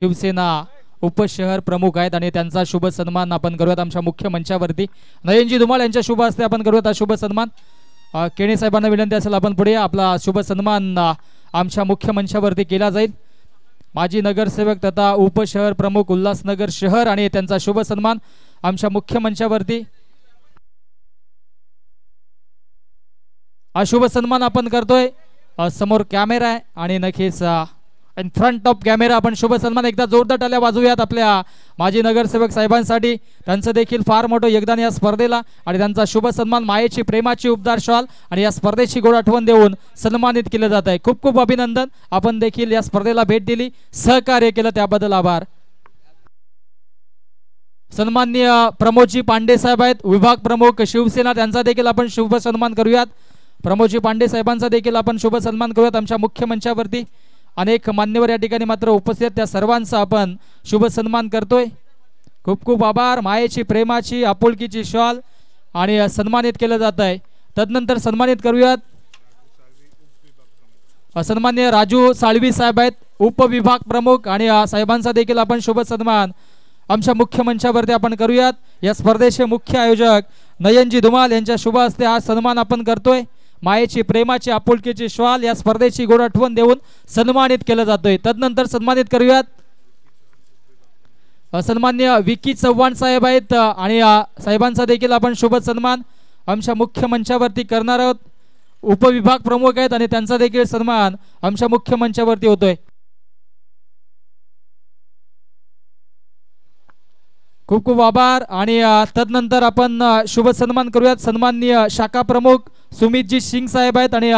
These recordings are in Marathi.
शिवसेना उपशहर प्रमुख आहेत आणि त्यांचा शुभ सन्मान आपण करूयात आमच्या मुख्य मंचावरती। नयनजी धुमाळ यांच्या शुभ हस्ते आपण करूयात शुभ सन्मान। केणी साहेबांना विनंती असेल आपण पुढे आपला शुभ सन्मान आमच्या मुख्य मंचावरती केला जाईल। माजी नगरसेवक तथा उपशहर प्रमुख उल्हासनगर शहर आणि त्यांचा शुभ सन्मान आमच्या मुख्य मंचावरती। शुभ सन्मान आपण करतोय। समोर कॅमेरा आहे आणि नक्कीच इन फ्रंट ऑफ कॅमेरा आपण शुभ सन्मान एकदा जोरदार टाळ्या वाजवूयात आपल्या माजी नगरसेवक साहेबांसाठी। त्यांचं देखील फार मोठं योगदान या स्पर्धेला आणि त्यांचा शुभ सन्मान मायेची प्रेमाची उपदार शॉल आणि या स्पर्धेची गोड आठवण देऊन सन्मानित केलं जात आहे। खूप खूप अभिनंदन। आपण देखील या स्पर्धेला भेट दिली, सहकार्य केलं त्याबद्दल आभार। सन्माननीय प्रमोदजी पांडे साहेब आहेत विभाग प्रमुख शिवसेना, त्यांचा देखील आपण शुभ सन्मान करूयात। प्रमोदजी पांडे साहेबांचा देखील आपण शुभ सन्मान करूयात आमच्या मुख्य मंचावरती। अनेक मान्यवर या ठिकाणी मात्र उपस्थित, त्या सर्वांचा आपण शुभ सन्मान करतोय। खूप खूप आभार। मायेची प्रेमाची आपुलकीची शॉल आणि सन्मानित केलं जात आहे। तदनंतर सन्मानित करूयात सन्माननीय राजू साळवी साहेब आहेत उपविभाग प्रमुख आणि साहेबांचा देखील आपण शुभ सन्मान आमच्या मुख्य मंचावरती आपण करूयात। या स्पर्धेचे मुख्य आयोजक नयनजी धुमाळ यांच्या शुभ हस्ते हा सन्मान आपण करतोय। मायेची प्रेमाची आपुलकीची श्वाल या स्पर्धेची गोड आठवण देऊन सन्मानित केलं जातोय। तदनंतर सन्मानित करूयात सन्माननीय विकी चव्हाण साहेब आहेत आणि साहेबांचा देखील आपण शुभ सन्मान आमच्या मुख्य मंचावरती करणार आहोत। उपविभाग प्रमुख आहेत आणि त्यांचा देखील सन्मान आमच्या मुख्य मंचावरती होतोय। खूप खूप आभार। आणि तदनंतर आपण शुभ सन्मान करूयात सन्माननीय शाखा प्रमुख सुमितजी सिंग साहेब आहेत आणि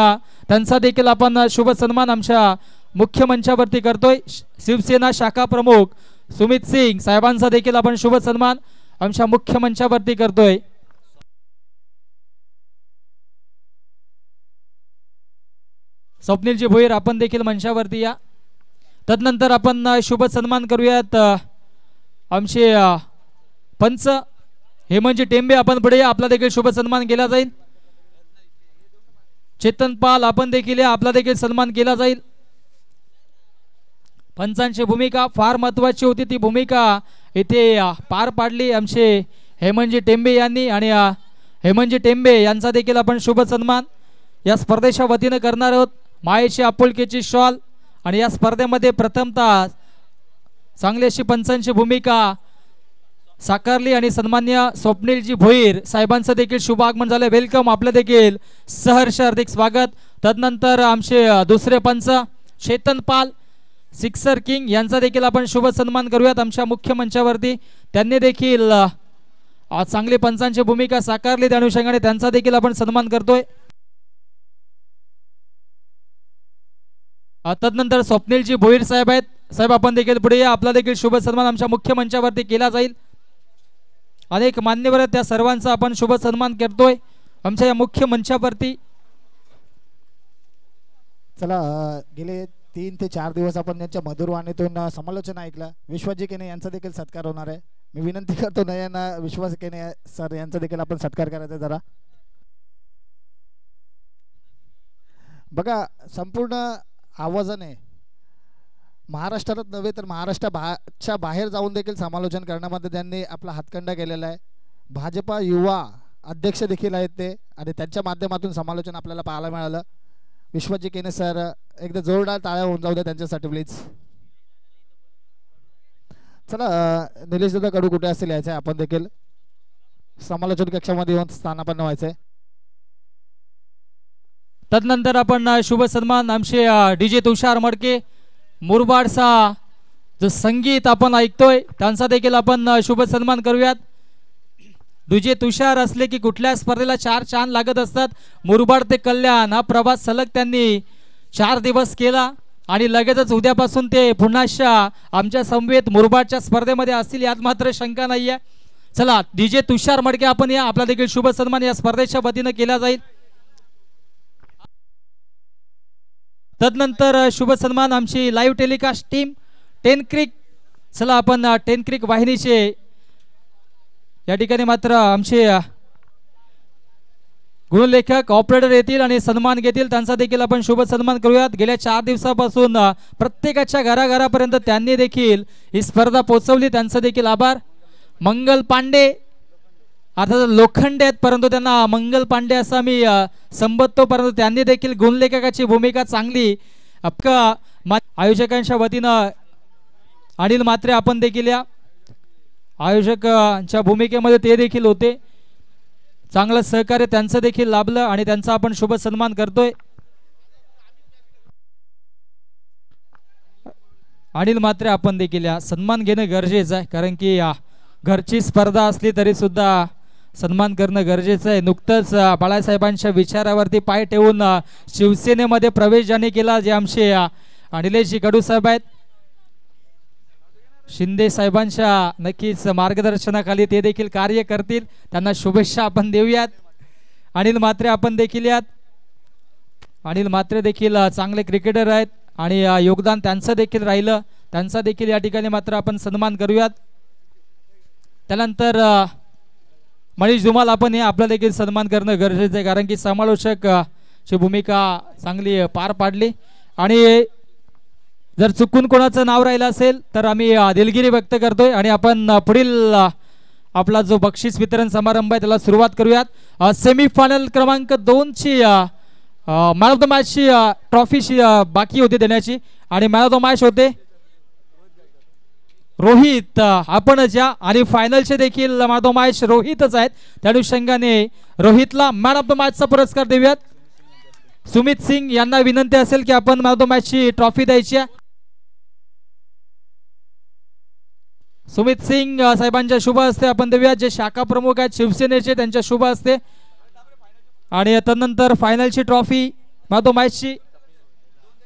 त्यांचा देखील आपण शुभ सन्मान आमच्या मुख्य मंचावरती करतोय। शिवसेना शाखा प्रमुख सुमित सिंग साहेबांचा देखील आपण शुभ सन्मान आमच्या मुख्य मंचावरती करतोय। स्वप्नीलजी भोईर आपण देखील मंचावरती या। तदनंतर आपण शुभ सन्मान करूयात आमचे पंच हेमंतजी टेंबे, आपण पुढे या, आपला देखील शुभ सन्मान केला जाईल। चेतन पाल आपण देखील या, आपला देखील सन्मान केला जाईल। पंचांची भूमिका फार महत्त्वाची होती, ती भूमिका इथे पार पाडली आमचे हेमंतजी टेंबे यांनी आणि हेमंतजी टेंबे यांचा देखील आपण शुभ सन्मान या स्पर्धेच्या वतीने करणार आहोत। मायेची आपुलकीची शॉल आणि या स्पर्धेमध्ये प्रथमतः चांगली अशी पंचांची भूमिका साकारली आणि सन्माननीय स्वप्नीलजी भोईर साहेबांचं देखील शुभ आगमन झालं। वेलकम, आपलं देखील सहर्ष हार्दिक स्वागत। तदनंतर आमचे दुसरे पंच चेतन पाल सिक्सर किंग यांचा देखील आपण शुभ सन्मान करूयात आमच्या मुख्य मंचावरती। त्यांनी देखील चांगली पंचांची भूमिका साकारली, त्या अनुषंगाने त्यांचा देखील आपण सन्मान करतोय। तदनंतर स्वप्नीलजी भोईर साहेब आहेत, साहेब आपण देखील पुढे या, आपला देखील शुभ सन्मान आमच्या मुख्य मंचावरती केला जाईल। अनेक मान्यवर त्या सर्वांचा आपण शुभ सन्मान करतोय आमच्या या मुख्य मंचावरती। चला, गेले 3 ते 4 दिवस आपण यांच्या मधुर वाणीतून समालोचन ऐकलं। विश्वजी केने यांचा देखील सत्कार होणार आहे। मी विनंती करतो नयन विश्वास केने सर यांचा देखील आपण सत्कार करायचा जरा। बघा, संपूर्ण आवाजाने महाराष्ट्रात नव्हे तर महाराष्ट्राच्या बाहेर जाऊन देखील समालोचन करण्यामध्ये त्यांनी आपला हातखंडा केलेला आहे। भाजपा युवा अध्यक्ष देखील आहेत ते आणि त्यांच्या माध्यमातून समालोचन आपल्याला पाहायला मिळालं। विश्वजी केने सर, एकदा जोरदार टाळ्या होऊन जाऊ द्या त्यांच्यासाठी प्लीज। चला, निलेश दादा कडू कुठे असेल यायचं आपण देखील समालोचन कक्षामध्ये येऊन स्थानापन्न व्हायचंय। तदनंतर आपण शुभ सन्मान आमचे डीजे तुषार मडके मुरबाडचा जो संगीत आपण ऐकतोय त्यांचा देखील आपण शुभ सन्मान करूयात। डीजे तुषार असले की कुठल्या स्पर्धेला 4 चांद लागत असतात। मुरबाड ते कल्याण हा प्रवास सलग त्यांनी 4 दिवस केला आणि लगेचच उद्यापासून ते पुन्हा आमच्या समवेत मुरबाडच्या स्पर्धेमध्ये असतील यात मात्र शंका नाहीये। चला, डीजे तुषार मडके आपण या, आपला देखील शुभ सन्मान या स्पर्धेच्या वतीने केला जाईल। तदनंतर शुभ सन्मान आमची लाईव्ह टेलिकास्ट टीम 10 क्रिक। चला, आपण 10 क्रिक वाहिनीचे या ठिकाणी मात्र आमचे गुणलेखक ऑपरेटर येतील आणि सन्मान घेतील, त्यांचा देखील आपण शुभ सन्मान करूयात। गेल्या 4 दिवसापासून प्रत्येकाच्या घराघरापर्यंत त्यांनी देखील ही स्पर्धा पोहोचवली, त्यांचा देखील आभार। मंगल पांडे अर्थात लोखंडे आहेत परंतु त्यांना मंगल पांडे असा मी संबोधतो, परंतु त्यांनी देखील गुणलेखकाची भूमिका चांगली आयोजकांच्या वतीनं अनिल मात्रे आपण देखील या आयोजकांच्या भूमिकेमध्ये ते देखील होते, चांगलं सहकार्य त्यांचं देखील लाभलं आणि त्यांचा आपण शुभ सन्मान करतोय। अनिल मात्रे आपण देखील या सन्मान घेणं गरजेचं आहे, कारण की घरची स्पर्धा असली तरी सुद्धा सन्मान करणं गरजेचं आहे। नुकतंच बाळासाहेबांच्या विचारावरती पाय ठेवून शिवसेनेमध्ये प्रवेश ज्यांनी केला जे आमचे अनिलेशजी कडू साहेब आहेत, शिंदे साहेबांच्या नक्कीच मार्गदर्शनाखाली ते देखील कार्य करतील, त्यांना शुभेच्छा आपण देऊयात। अनिल मात्रे आपण देखील यात, अनिल मात्रे देखील चांगले क्रिकेटर आहेत आणि योगदान त्यांचं देखील राहिलं, त्यांचा देखील या ठिकाणी मात्र आपण सन्मान करूयात। त्यानंतर मनीष धुमाल आपण हे आपला देखील सन्मान करणं गरजेचं आहे, कारण की समालोचक ची भूमिका चांगली पार पाडली आणि जर चुकून कोणाचं नाव राहिलं असेल तर आम्ही दिलगिरी व्यक्त करतोय आणि आपण पुढील आपला जो बक्षीस वितरण समारंभ आहे त्याला सुरुवात करूयात। सेमीफायनल क्रमांक 2 ची मॅन ऑफ द मॅच ची ट्रॉफी बाकी होती देण्याची आणि मॅन ऑफ द मॅच होते रोहित आपण ज्या आणि फायनलचे देखील मॅन ऑफ द मॅच रोहितच आहेत, त्या अनुषंगाने रोहितला मॅन ऑफ द मॅचचा पुरस्कार देऊयात। सुमित सिंग यांना विनंती असेल की आपण मॅन ऑफ द मॅचची ट्रॉफी द्यायची आहे। सुमित सिंग साहेबांच्या शुभ हस्ते आपण देऊयात, जे शाखा प्रमुख आहेत शिवसेनेचे त्यांच्या शुभ हस्ते, आणि त्यानंतर फायनलची ट्रॉफी मॅन ऑफ द मॅचची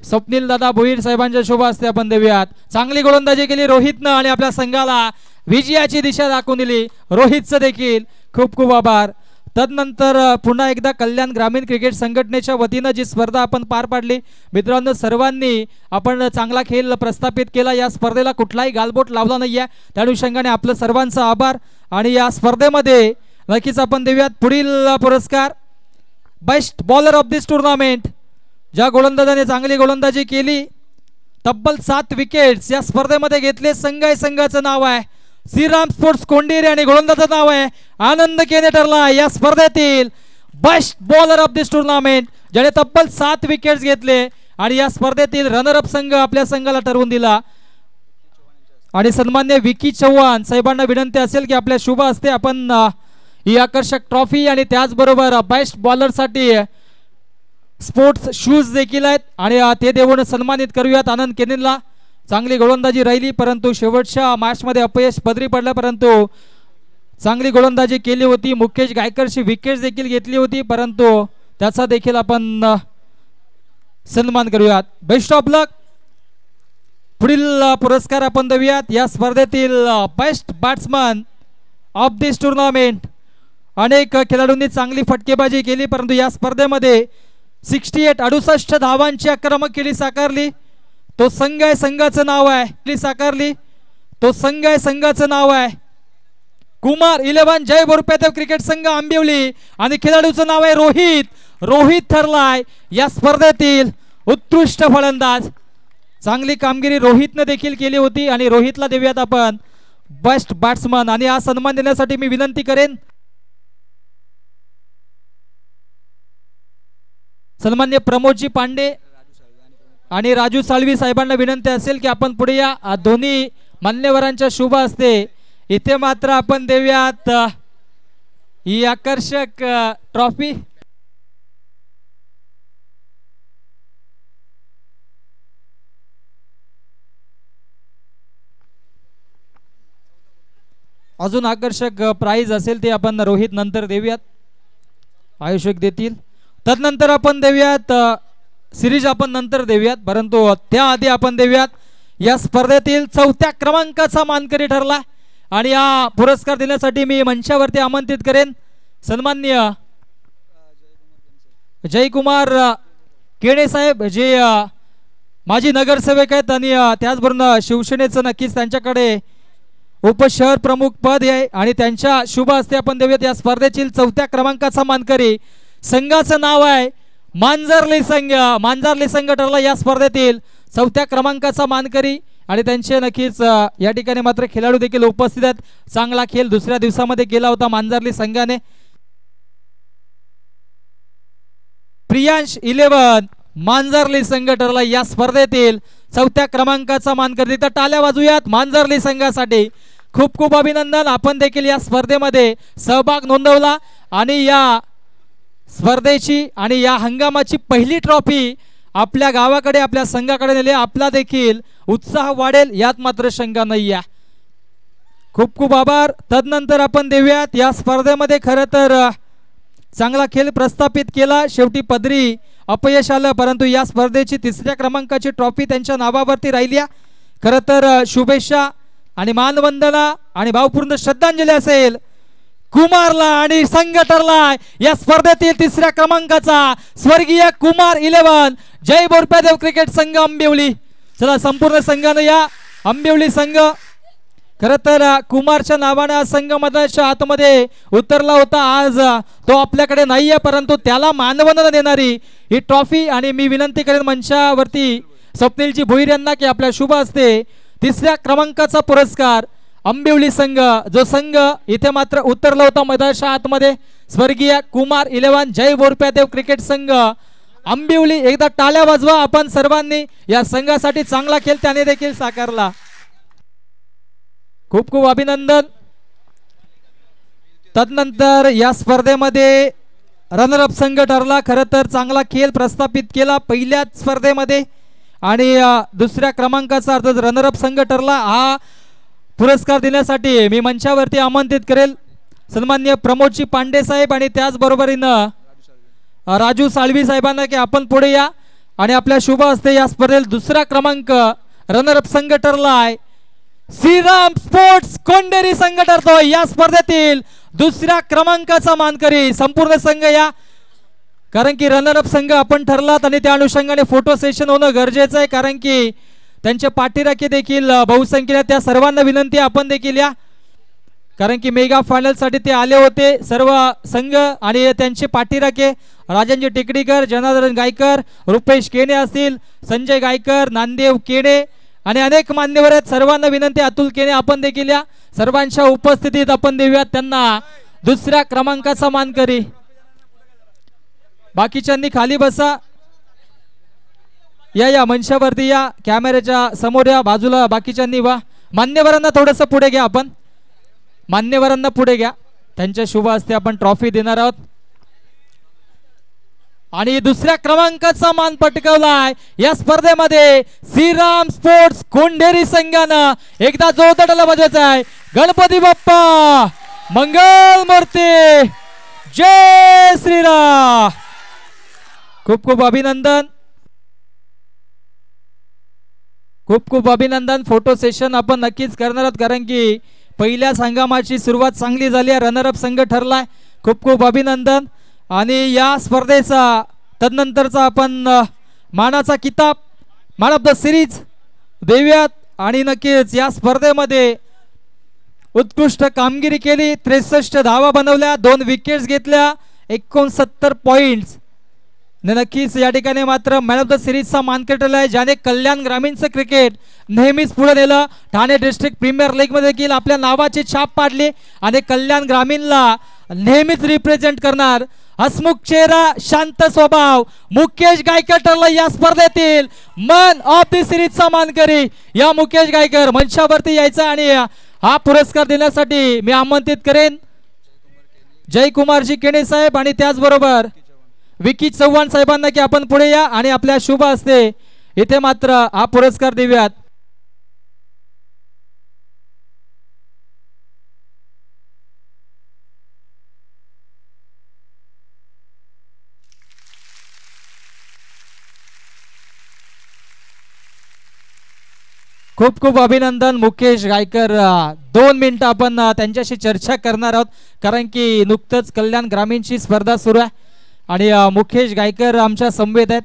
स्वप्नील दादा भोईर साहेबांच्या शुभ हस्ते आपण देऊयात। चांगली गोलंदाजी केली रोहितनं आणि आपल्या संघाला विजयाची दिशा दाखवून दिली, रोहितचं देखील खूप खूप आभार। तदनंतर पुन्हा एकदा कल्याण ग्रामीण क्रिकेट संघटनेच्या वतीनं जी स्पर्धा आपण पार पाडली, मित्रांनो सर्वांनी आपण चांगला खेळ प्रस्थापित केला, या स्पर्धेला कुठलाही गालबोट लावला नाहीये, त्या अनुषंगाने आपलं सर्वांचा आभार। आणि या स्पर्धेमध्ये नक्कीच आपण देऊयात पुढील पुरस्कार best bowler of this tournament, ज्या गोलंदाजाने चांगली गोलंदाजी केली, तब्बल 7 विकेट्स या स्पर्धेमध्ये घेतले, संघाचं नाव आहे श्रीराम स्पोर्ट्स कोंडेरे आणि गोलंदाजाचं नाव आहे आनंद केने ठरला या स्पर्धेतील best bowler of this tournament, ज्याने तब्बल 7 विकेट्स घेतले आणि या स्पर्धेतील रनरअप संघ आपल्या संघाला ठरवून दिला। आणि सन्मान्य विकी चव्हाण साहेबांना विनंती असेल की आपल्या शुभ हस्ते आपण ही आकर्षक ट्रॉफी आणि त्याचबरोबर बेस्ट बॉलरसाठी स्पोर्ट्स शूज देखील आहेत आणि ते देऊन सन्मानित करूयात। आनंद केनेला चांगली गोलंदाजी राहिली परंतु शेवटच्या मॅचमध्ये अपयश पदरी पडलं, परंतु चांगली गोलंदाजी केली होती। मुकेश गायकरची विकेट्स देखील घेतली होती परंतु त्याचा देखील आपण सन्मान करूयात। बेस्ट ऑफ लक। पुढील पुरस्कार आपण देऊयात या स्पर्धेतील best batsman of this tournament. अनेक खेळाडूंनी चांगली फटकेबाजी केली परंतु या स्पर्धेमध्ये 68 धावांची आक्रमक खेळी साकारली, तो संघ आहे संघाचं नाव आहे साकारली, तो संघ आहे संघाचं नाव आहे कुमार 11 जय बोरपेते क्रिकेट संघ आंबिवली आणि खेळाडूचं नाव आहे रोहित। रोहित ठरलाय या स्पर्धेतील उत्कृष्ट फलंदाज, चांगली कामगिरी रोहितने देखील केली होती आणि रोहितला देऊयात आपण बेस्ट बॅट्समन। आणि हा सन्मान देण्यासाठी मी विनंती करेन सन्मान्य प्रमोदजी पांडे आणि राजू साळवी साहेबांना विनंती असेल की आपण पुढे या दोन्ही मान्यवरांच्या शुभ हस्ते इथे मात्र आपण देऊयात ही आकर्षक ट्रॉफी। अजून आकर्षक प्राइज असेल ते आपण रोहित नंतर देऊयात, आयोजक देतील, तदनंतर आपण देऊयात सिरीज आपण नंतर देऊयात, परंतु त्याआधी आपण देऊयात या स्पर्धेतील 4थ्या क्रमांकाचा मानकरी ठरला आणि हा पुरस्कार देण्यासाठी मी मंचावरती आमंत्रित करेन सन्माननीय जयकुमार केणे साहेब, जे माजी नगरसेवक आहेत आणि त्याचबरोबर शिवसेनेचं नक्कीच त्यांच्याकडे उपशहर प्रमुख पद आहे आणि त्यांच्या शुभ हस्ते आपण देऊयात या स्पर्धेतील 4थ्या क्रमांकाचा मानकरी संघाचं नाव आहे मांजरली संघ. मांजरली संघ ठरला या स्पर्धेतील 4थ्या क्रमांकाचा मानकरी आणि त्यांचे नक्कीच या ठिकाणी मात्र खेळाडू देखील उपस्थित आहेत. चांगला खेळ दुसऱ्या दिवसामध्ये केला होता मांजरली संघाने. प्रियांश 11 मांजरली संघ ठरला या स्पर्धेतील 4थ्या क्रमांकाचा मानकरी. तर टाळ्या वाजूयात मांजरली संघासाठी. खूप खूप अभिनंदन. आपण देखील या स्पर्धेमध्ये सहभाग नोंदवला आणि या स्पर्धेची आणि या हंगामाची पहिली ट्रॉफी आपल्या गावाकडे आपल्या संघाकडे नेली. आपला देखील उत्साह वाढेल यात मात्र शंका नाही आहे. खूप खूप आभार. तदनंतर आपण देऊयात या स्पर्धेमध्ये खरं तर चांगला खेळ प्रस्थापित केला. शेवटी पदरी अपयश आलं, परंतु या स्पर्धेची 3ऱ्या क्रमांकाची ट्रॉफी त्यांच्या नावावरती राहिली. खरं तर शुभेच्छा आणि मानवंदना आणि भावपूर्ण श्रद्धांजली असेल कुमारला. आणि संघ ठरला या स्पर्धेतील 3ऱ्या क्रमांकाचा स्वर्गीय कुमार 11 जय बोरप्यादेव क्रिकेट संघ आंबिवली. चला संपूर्ण संघाने या आंबिवली संघ. खरं तर कुमारच्या नावाने संघ मैदानाच्या आतमध्ये उतरला होता. आज तो आपल्याकडे नाहीये, परंतु त्याला मानवंदना देणारी ही ट्रॉफी. आणि मी विनंती करेन मंचावरती स्वप्नीलजी भोईर यांना की आपल्या शुभ हस्ते 3ऱ्या क्रमांकाचा पुरस्कार आंबिवली संघ, जो संघ इथे मात्र उतरला होता मैदानाच्या आतमध्ये, स्वर्गीय कुमार 11 जय बोरप्यादेव क्रिकेट संघ आंबिवली. एकदा टाळ्या वाजवा आपण सर्वांनी. या संघासाठी चांगला खेळ त्याने देखील साकारला. खूप खूप अभिनंदन. तदनंतर या स्पर्धेमध्ये रनरअप संघ ठरला. खरं तर चांगला खेळ प्रस्थापित केला पहिल्याच स्पर्धेमध्ये आणि 2ऱ्या क्रमांकाचा अर्थात रनरअप संघ ठरला. हा पुरस्कार देण्यासाठी मी मंचावरती आमंत्रित करेल सन्माननीय प्रमोदजी पांडे साहेब आणि त्याचबरोबरीनं राजू साळवी साहेबांना की आपण पुढे या आणि आपल्या शुभ हस्ते या स्पर्धेत 2रा क्रमांक रनरअप संघ ठरला आहे श्रीराम स्पोर्ट्स कोंडेरी संघ ठरतोय या स्पर्धेतील 2ऱ्या क्रमांकाचा मानकरी. संपूर्ण संघ या, कारण की रनरअप संघ आपण ठरलात आणि त्या अनुषंगाने फोटो सेशन होणं गरजेचं आहे, कारण की त्यांचे पाठीराखे देखील बहुसंख्येने. त्या सर्वांना विनंती आपण देखील या, कारण की मेगा फायनल साठी ते आले होते सर्व संघ. आणि त्यांचे पाठीराखे राजनजी टेकडीकर, जनार्दन गायकर, रुपेश केणे असतील, संजय गायकर, नामदेव केणे आणि अनेक मान्यवर आहेत. सर्वांना विनंती, अतुल केणे आपण देखील या. सर्वांच्या उपस्थितीत आपण देऊयात त्यांना 2ऱ्या क्रमांकाचा मानकरी. बाकीच्यांनी खाली बसा. या मंचावरती या, कॅमेऱ्याच्या समोर या, बाजूला बाकीच्यांनी वा. मान्यवरांना थोडंसं पुढे घ्या आपण. मान्यवरांना पुढे घ्या. त्यांच्या शुभ हस्ते आपण ट्रॉफी देणार आहोत. आणि 2ऱ्या क्रमांकाचा मान पटकावलाय या स्पर्धेमध्ये श्रीराम स्पोर्ट्स कोंढेरी संघानं. एकदा जोरदार वाजवायचा आहे. गणपती बाप्पा मंगल मूर्ती, जय श्रीराम. खूप खूप अभिनंदन. खूप खूप अभिनंदन. फोटो सेशन आपण नक्कीच करणार आहोत, कारण की पहिल्या हंगामाची सुरुवात चांगली झाली आहे. रनरअप संघ ठरलाय. खूप खूप अभिनंदन. आणि या स्पर्धेचा तदनंतरचा आपण मानाचा किताब, मॅन ऑफ द सिरीज देऊयात. आणि नक्कीच या स्पर्धेमध्ये उत्कृष्ट कामगिरी केली. 63 धावा बनवल्या, 2 विकेट्स घेतल्या, 69 पॉइंट्स. नक्कीच या ठिकाणी मात्र मॅन ऑफ द सिरीजचा मानकरी ठरला आहे, ज्याने कल्याण ग्रामीणचं क्रिकेट नेहमीच पुढे नेलं. ठाणे डिस्ट्रिक्ट प्रीमियर लीग मध्ये देखील आपल्या नावाची छाप पाडली आणि कल्याण ग्रामीणला नेहमीच रिप्रेझेंट करणार. हसमुख चेहरा, शांत स्वभाव, मुकेश गायकर ठरला या स्पर्धेतील मॅन ऑफ द सिरीजचा मानकरी. या मुकेश गायकर मंचावरती यायचा आणि हा पुरस्कार देण्यासाठी मी आमंत्रित करेन जयकुमारजी केणे साहेब आणि त्याचबरोबर विकी चव्हाण साहेबांना की आपण पुढे या आणि आपल्या शुभ हस्ते इथे मात्र हा पुरस्कार देऊयात. खूप खूप अभिनंदन मुकेश गायकर. 2 मिनिटं आपण त्यांच्याशी चर्चा करणार आहोत, कारण की नुकतंच कल्याण ग्रामीणची स्पर्धा सुरू आहे आणि मुकेश गायकर आमच्या समवेत आहेत.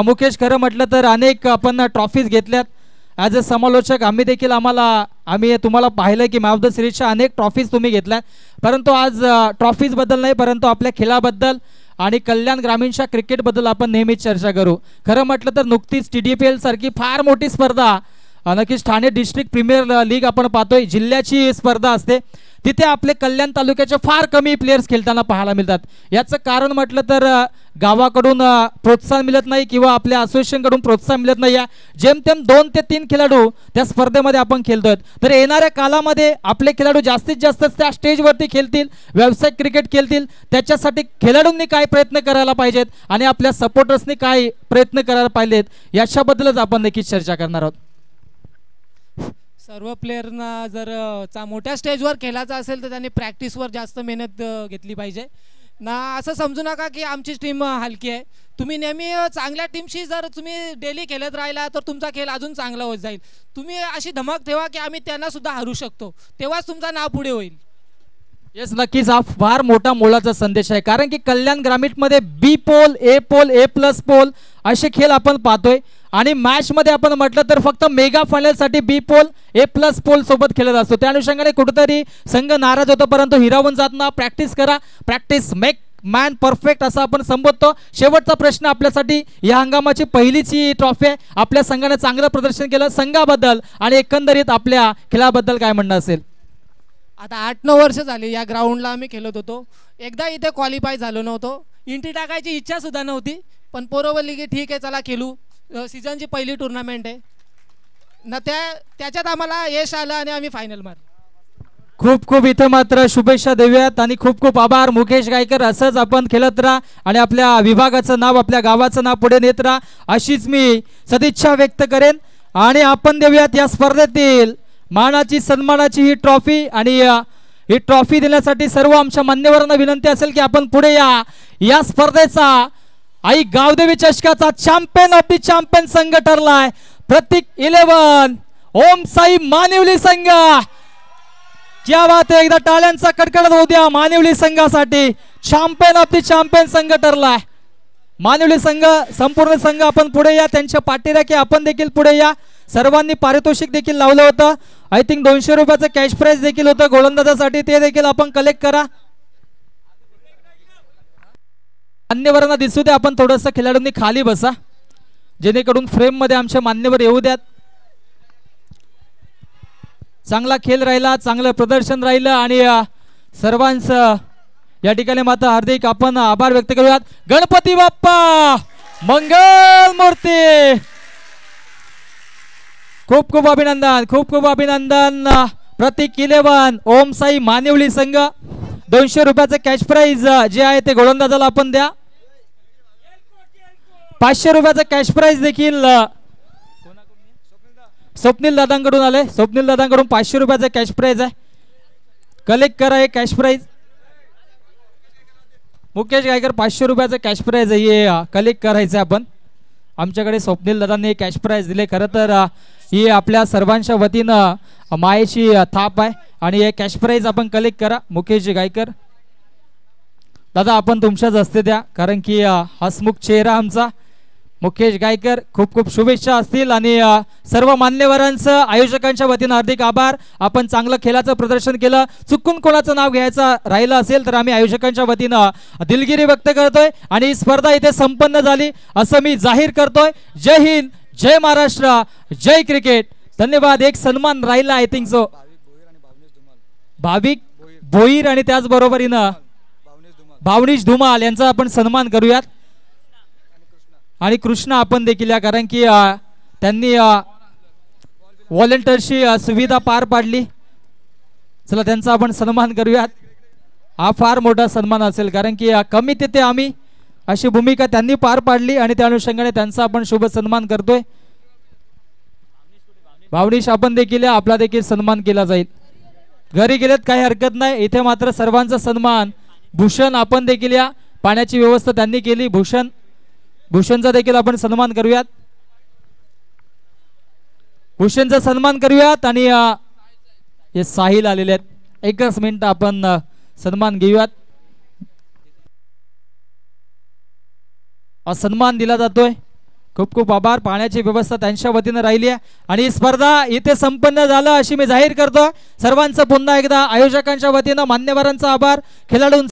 मुकेश, खरं म्हटलं तर अनेक आपण ट्रॉफीज घेतल्यात ॲज अ समालोचक. आम्ही तुम्हाला पाहिलं की मॅन ऑफ द सिरीजच्या अनेक ट्रॉफीज तुम्ही घेतल्या, परंतु आज ट्रॉफीजबद्दल नाही, परंतु आपल्या खेळाबद्दल आणि कल्याण ग्रामीणच्या क्रिकेटबद्दल आपण नेहमीच चर्चा करू. खरं म्हटलं तर नुकतीच TDPL सारखी फार मोठी स्पर्धा, नक्कीच ठाणे डिस्ट्रिक्ट प्रीमियर लीग आपण पाहतोय, जिल्ह्याची स्पर्धा असते, तिथे आपले कल्याण तालुक्याचे फार कमी प्लेयर्स खेळताना पाहायला मिळतात. याचं कारण म्हटलं तर गावाकडून प्रोत्साहन मिळत नाही किंवा आपल्या असोसिएशनकडून प्रोत्साहन मिळत नाही. जेमतेम 2 ते 3 खेळाडू त्या स्पर्धेमध्ये आपण खेळतोय. तर येणाऱ्या कालामध्ये आपले खेळाडू जास्तीत जास्त त्या स्टेजवरती खेळतील, व्यावसायिक क्रिकेट खेळतील. त्याच्यासाठी खेळाडूंनी काय प्रयत्न करायला पाहिजेत आणि आपल्या सपोर्टर्सनी काय प्रयत्न करायला पाहिजेत याच्याबद्दलच आपण नक्कीच चर्चा करणार आहोत. सर्व प्लेयरना जर मोठ्या स्टेजवर खेळायचं असेल तर त्यांनी प्रॅक्टिसवर जास्त मेहनत घेतली पाहिजे ना. असं समजू नका की आमची टीम हलकी आहे. तुम्ही नेहमी चांगल्या टीमशी जर तुम्ही डेली खेळत राहिला तर तुमचा खेळ अजून चांगला होत जाईल. तुम्ही अशी धमक ठेवा की आम्ही त्यांना सुद्धा हरू शकतो, तेव्हाच तुमचं नाव पुढे होईल. येस, नक्कीच हा फार मोठा मोलाचा संदेश आहे. कारण की कल्याण ग्रामीणमध्ये B pole, A pole, A+ pole असे खेळ आपण पाहतोय आणि मॅच मध्ये आपण म्हटलं तर फक्त मेगा फायनल साठी B पोल, A+ पोल सोबत खेळत असतो. त्या अनुषंगाने कुठेतरी संघ नाराज होतो, परंतु हिरावून जात ना. प्रॅक्टिस करा, प्रॅक्टिस मेक मॅन परफेक्ट असं आपण संबोधतो. शेवटचा प्रश्न आपल्यासाठी, या हंगामाची पहिलीच ही ट्रॉफी आहे, आपल्या संघाने चांगलं प्रदर्शन केलं, संघाबद्दल आणि एकंदरीत आपल्या खेळाबद्दल काय म्हणणं असेल? आता 8-9 वर्ष झाली या ग्राउंडला आम्ही खेळत होतो. एकदा इथे क्वालिफाय झालो नव्हतो, एंट्री टाकायची इच्छा सुद्धा नव्हती, पण पोरं बोलली की ठीक आहे चला खेळू, सीझनची पहिली टुर्नामेंट आहे ना. त्याच्यात आम्हाला यश आलं आणि आम्ही फायनल मारली. खूप खूप इथे मात्र शुभेच्छा देऊयात आणि खूप खूप आभार मुकेश गायकर. असंच आपण खेळत राहा आणि आपल्या विभागाचं नाव, आपल्या गावाचं नाव पुढे नेत राहा अशीच मी सदिच्छा व्यक्त करेन. आणि आपण देऊयात या स्पर्धेतील मानाची सन्मानाची ही ट्रॉफी. आणि ही ट्रॉफी देण्यासाठी सर्व आमच्या मान्यवरांना विनंती असेल की आपण पुढे या स्पर्धेचा आई गावदेवी चषकाचा चॅम्पियन ऑफ द चॅम्पियन संघ ठरलाय प्रतीक 11 ओम साई मानिवली संघ. क्या बात आहे, एकदा टाळ्यांचा कडकड होऊ द्या मानिवली संघासाठी. चॅम्पियन ऑफ द चॅम्पियन संघ ठरलाय मानिवली संघ. संपूर्ण संघ आपण पुढे या, त्यांच्या पाठीराखी आपण देखील पुढे या. सर्वांनी पारितोषिक देखील लावलं होतं. आय थिंक 200 रुपयाचं कॅश प्राइज देखील होतं गोलंदाजासाठी, ते देखील आपण कलेक्ट करा. मान्यवरांना दिसू द्या, आपण थोडंसं खेळाडूंनी खाली बसा जेणेकरून फ्रेम मध्ये आमचे मान्यवर येऊ द्यात. चांगला खेळ राहिला, चांगलं प्रदर्शन राहिलं आणि सर्वांचं या ठिकाणी मात्र हार्दिक आपण आभार व्यक्त करूयात. गणपती बाप्पा मंगल मूर्ती. खूप खूप अभिनंदन, खूप खूप अभिनंदन. प्रतीक 11 ओम साई मानिवली संघ. 200 रुपयाचं कॅश प्राइज जे आहे ते गोलंदाजाला आपण द्या. 500 रुपयाचं कॅश प्राइज देखील स्वप्नील दादांकडून आले. स्वप्नील दादांकडून 500 रुपयाचं कॅश प्राइज आहे, कलेक्ट करा हे कॅश प्राइज. मुकेश गायकर 500 रुपयाचं कॅश प्राइज आहे, हे कलेक्ट करायचं आपण. आमच्याकडे स्वप्नील दादांनी कॅश प्राइज दिले. खरं तर ही आपल्या सर्वांच्या वतीनं मायेची थाप आहे आणि हे कॅश प्राइज आपण कलेक्ट करा. मुकेश गायकर दादा आपण तुमच्याच हस्ते द्या, कारण की हसमुख चेहरा आमचा मुकेश गायकर. खूप खूप शुभेच्छा असतील आणि सर्व मान्यवरांचं आयोजकांच्या वतीनं हार्दिक आभार. आपण चांगलं खेळाचं प्रदर्शन केलं. चुकून कोणाचं नाव घ्यायचं राहिलं असेल तर आम्ही आयोजकांच्या वतीनं दिलगिरी व्यक्त करतोय आणि स्पर्धा इथे संपन्न झाली असं मी जाहीर करतोय. जय हिंद, जय महाराष्ट्र, जय क्रिकेट. धन्यवाद. एक सन्मान राहिला आय थिंक सो, भाविक भोईर आणि त्याचबरोबरीनं भावनीश धुमाल यांचा आपण सन्मान करूयात. आणि कृष्ण आपण देखील या, कारण की त्यांनी व्हॉलेंटियरची सुविधा पार पाडली. चला त्यांचा आपण सन्मान करूयात. हा फार मोठा सन्मान असेल, कारण की कमी तिथे आम्ही अशी भूमिका त्यांनी पार पाडली आणि त्या अनुषंगाने त्यांचा आपण शुभ सन्मान करतोय. भावनीश आपण देखील या, आपला देखील सन्मान केला जाईल. घरी गेलेत काही हरकत नाही, इथे मात्र सर्वांचा सन्मान. भूषण आपण देखील या, पाण्याची व्यवस्था त्यांनी केली. भूषणचा देखील आपण सन्मान करूयात. भूषणचा सन्मान करूयात. आणि हे साहिल आलेले आहेत, एकच मिनिट आपण सन्मान घेऊयात. सन्मान दिला जातोय. खूप खूप आभार. पाण्याची व्यवस्था त्यांच्या वतीनं राहिली आहे आणि स्पर्धा इथे संपन्न झालं अशी मी जाहीर करतो. सर्वांचं पुन्हा एकदा आयोजकांच्या वतीनं मान्यवरांचा आभार, खेळाडूंचा